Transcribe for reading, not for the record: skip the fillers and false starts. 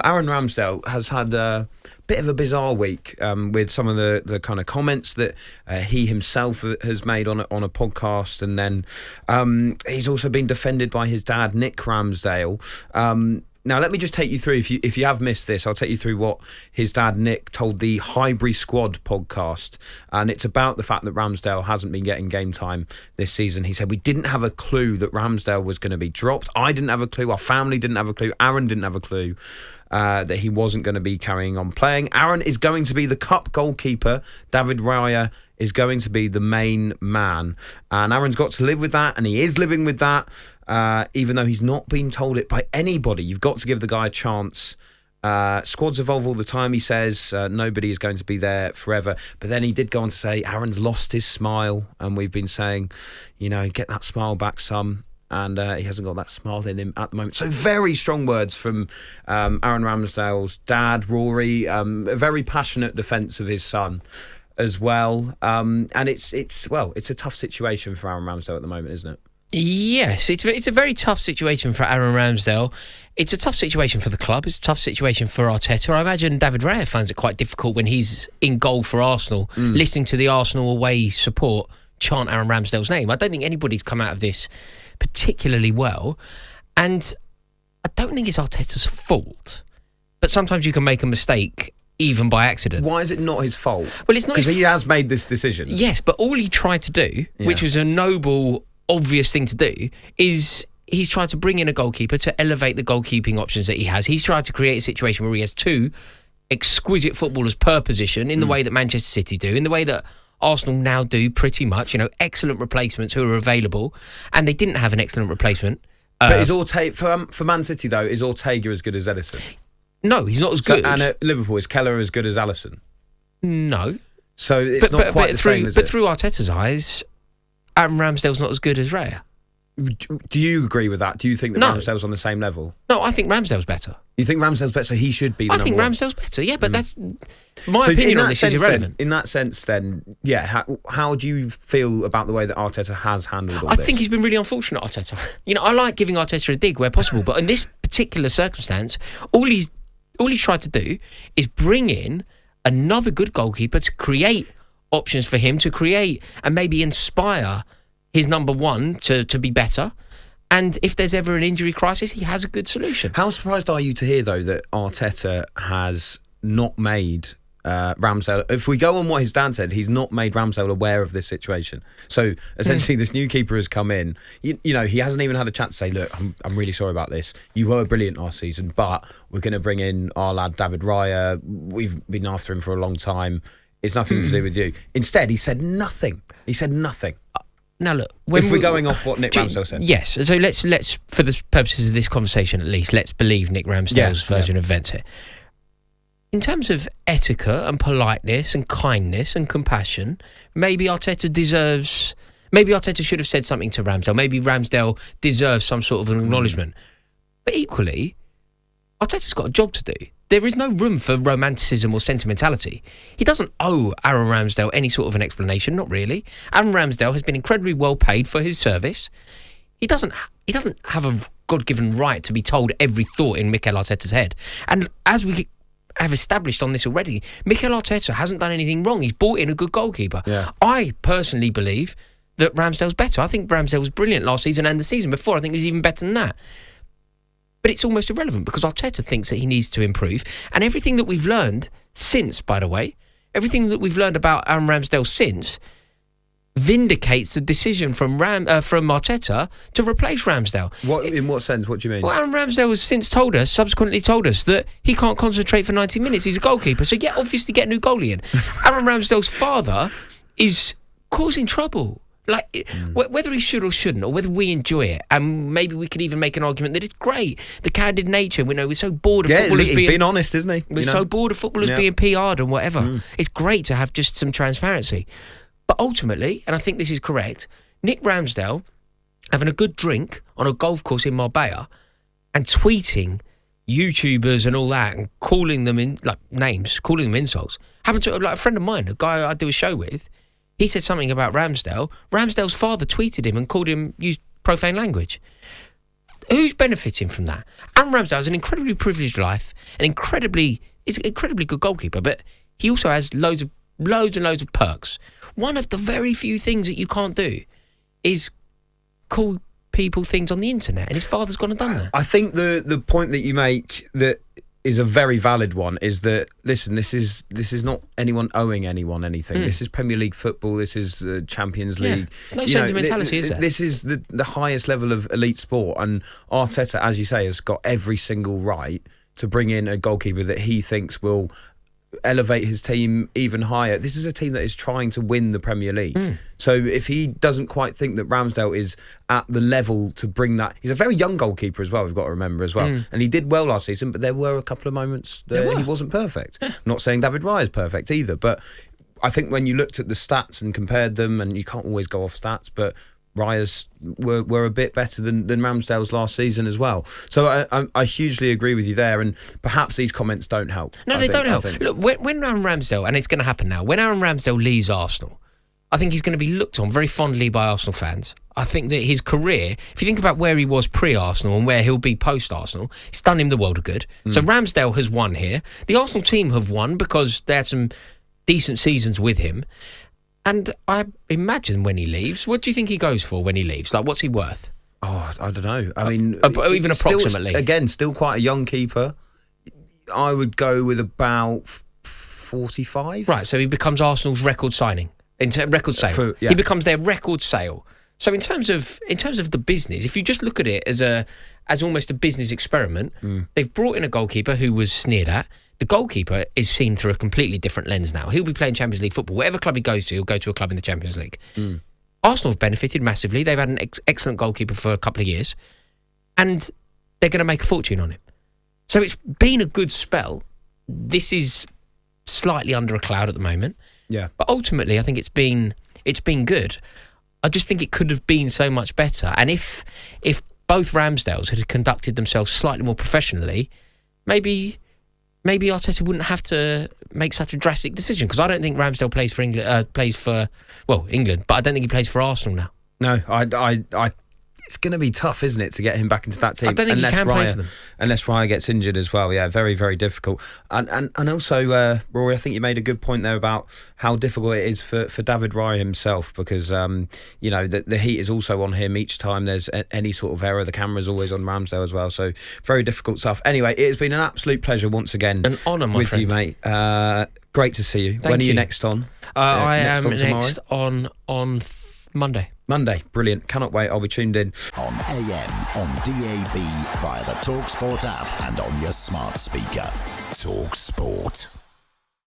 Aaron Ramsdale has had a bit of a bizarre week with some of the kind of comments that he himself has made on a podcast, and then he's also been defended by his dad, Nick Ramsdale. Now, let me just take you through, if you have missed this, I'll take you through what his dad, Nick, told the Highbury Squad podcast. And it's about the fact that Ramsdale hasn't been getting game time this season. He said, we didn't have a clue that Ramsdale was going to be dropped. I didn't have a clue. Our family didn't have a clue. Aaron didn't have a clue that he wasn't going to be carrying on playing. Aaron is going to be the cup goalkeeper. David Raya is going to be the main man. And Aaron's got to live with that, and he is living with that. Even though he's not been told it by anybody. You've got to give the guy a chance. Squads evolve all the time, he says. Nobody is going to be there forever. But then he did go on to say Aaron's lost his smile, and we've been saying, get that smile back, son. And he hasn't got that smile in him at the moment. So very strong words from Aaron Ramsdale's dad, Rory. A very passionate defence of his son as well. And it's a tough situation for Aaron Ramsdale at the moment, isn't it? Yes, it's a very tough situation for Aaron Ramsdale. It's a tough situation for the club. It's a tough situation for Arteta. I imagine David Raya finds it quite difficult when he's in goal for Arsenal, listening to the Arsenal away support chant Aaron Ramsdale's name. I don't think anybody's come out of this particularly well. And I don't think it's Arteta's fault. But sometimes you can make a mistake even by accident. Why is it not his fault? Well, it's not because he has made this decision. Yes, but all he tried to do, which was a noble, obvious thing to do, is he's tried to bring in a goalkeeper to elevate the goalkeeping options that he has. He's tried to create a situation where he has two exquisite footballers per position in the way that Manchester City do, in the way that Arsenal now do pretty much, excellent replacements who are available, and they didn't have an excellent replacement. But is Ortega, for Man City though, is Ortega as good as Ederson? No, he's not as good. And at Liverpool, is Keller as good as Alisson? No. So it's not quite the same, is it? But through Arteta's eyes, Aaron Ramsdale's not as good as Raya. Do you agree with that? Do you think that Ramsdale's on the same level? No, I think Ramsdale's better. You think Ramsdale's better, so he should be the number one? I think Ramsdale's better, yeah, but that's... My opinion on this is irrelevant. In that sense, then, how do you feel about the way that Arteta has handled all this? I think he's been really unfortunate, Arteta. I like giving Arteta a dig where possible, but in this particular circumstance, all he's tried to do is bring in another good goalkeeper to create options for him, to create and maybe inspire his number one to be better. And if there's ever an injury crisis, he has a good solution. How surprised are you to hear, though, that Arteta has not made Ramsdale... If we go on what his dad said, he's not made Ramsdale aware of this situation. So, essentially, this new keeper has come in. He hasn't even had a chance to say, look, I'm really sorry about this. You were brilliant last season, but we're going to bring in our lad David Raya. We've been after him for a long time. It's nothing to do with you. Instead, he said nothing. He said nothing. Now look, if we're going off what Nick Ramsdale said, yes. So let's for the purposes of this conversation, at least, let's believe Nick Ramsdale's version of events here. In terms of etiquette and politeness and kindness and compassion, maybe Arteta should have said something to Ramsdale. Maybe Ramsdale deserves some sort of an acknowledgement. But equally, Arteta's got a job to do. There is no room for romanticism or sentimentality. He doesn't owe Aaron Ramsdale any sort of an explanation, not really. Aaron Ramsdale has been incredibly well paid for his service. He doesn't have a God-given right to be told every thought in Mikel Arteta's head. And as we have established on this already, Mikel Arteta hasn't done anything wrong. He's brought in a good goalkeeper. Yeah. I personally believe that Ramsdale's better. I think Ramsdale was brilliant last season and the season before. I think he was even better than that. But it's almost irrelevant because Arteta thinks that he needs to improve. And everything that we've learned since, by the way, everything that we've learned about Aaron Ramsdale since vindicates the decision from Arteta to replace Ramsdale. In what sense? What do you mean? Well, Aaron Ramsdale has subsequently told us that he can't concentrate for 90 minutes. He's a goalkeeper. So, obviously get a new goalie in. Aaron Ramsdale's father is causing trouble. Whether he should or shouldn't, or whether we enjoy it, and maybe we could even make an argument that it's great. The candid nature, we're so bored of footballers being... he's been honest, isn't he? We're so bored of footballers being PR'd and whatever. It's great to have just some transparency. But ultimately, and I think this is correct, Nick Ramsdale having a good drink on a golf course in Marbella and tweeting YouTubers and all that and calling them names, calling them insults, happened to a friend of mine, a guy I do a show with. He said something about Ramsdale. Ramsdale's father tweeted him and called him use profane language. who's benefiting from that? Aaron Ramsdale has an incredibly privileged life, he's an incredibly good goalkeeper, but he also has loads and loads of perks. One of the very few things that you can't do is call people things on the internet, and his father's gone and done that. I think the point that you make that is a very valid one is that, listen, this is not anyone owing anyone anything. This is Premier League football. This is the Champions League. No sentimentality, is there? This is the highest level of elite sport, and Arteta, as you say, has got every single right to bring in a goalkeeper that he thinks will elevate his team even higher. This is a team that is trying to win the Premier League. So if he doesn't quite think that Ramsdale is at the level to bring that, he's a very young goalkeeper as well, we've got to remember as well. And he did well last season, but there were a couple of moments that he wasn't perfect. Not saying David Raya is perfect either, but I think when you looked at the stats and compared them, and you can't always go off stats, but Raya's were a bit better than Ramsdale's last season as well. So I hugely agree with you there, and perhaps these comments don't help. No, they don't help. Look, when Aaron Ramsdale, and it's going to happen now, when Aaron Ramsdale leaves Arsenal, I think he's going to be looked on very fondly by Arsenal fans. I think that his career, if you think about where he was pre-Arsenal and where he'll be post-Arsenal, it's done him the world of good. So Ramsdale has won here. The Arsenal team have won because they had some decent seasons with him. And I imagine when he leaves, what do you think he goes for when he leaves? Like, what's he worth? Oh, I don't know. I mean, even approximately. Still quite a young keeper. I would go with about 45. Right, so he becomes Arsenal's record signing, record sale. He becomes their record sale. So in terms of the business, if you just look at it as almost a business experiment, they've brought in a goalkeeper who was sneered at. The goalkeeper is seen through a completely different lens now. He'll be playing Champions League football. Whatever club he goes to, he'll go to a club in the Champions League. Arsenal have benefited massively. They've had an excellent goalkeeper for a couple of years, and they're going to make a fortune on him. So it's been a good spell. This is slightly under a cloud at the moment. Yeah. But ultimately, I think it's been good. I just think it could have been so much better. And if both Ramsdales had conducted themselves slightly more professionally, maybe Arteta wouldn't have to make such a drastic decision, because I don't think Ramsdale plays for England, but I don't think he plays for Arsenal now. No, I it's going to be tough, isn't it, to get him back into that team? I don't think he can play for them. Unless Raya gets injured as well. Yeah, very, very difficult. And also, Rory, I think you made a good point there about how difficult it is for David Raya himself, because, the heat is also on him each time there's any sort of error. The camera's always on Ramsdale as well. So very difficult stuff. Anyway, it has been an absolute pleasure once again. An honour, my friend. With you, mate. Great to see you. When are you next on? I am next on Monday. Monday, brilliant. Cannot wait. I'll be tuned in. On AM, on DAB, via the talkSPORT app and on your smart speaker. talkSPORT.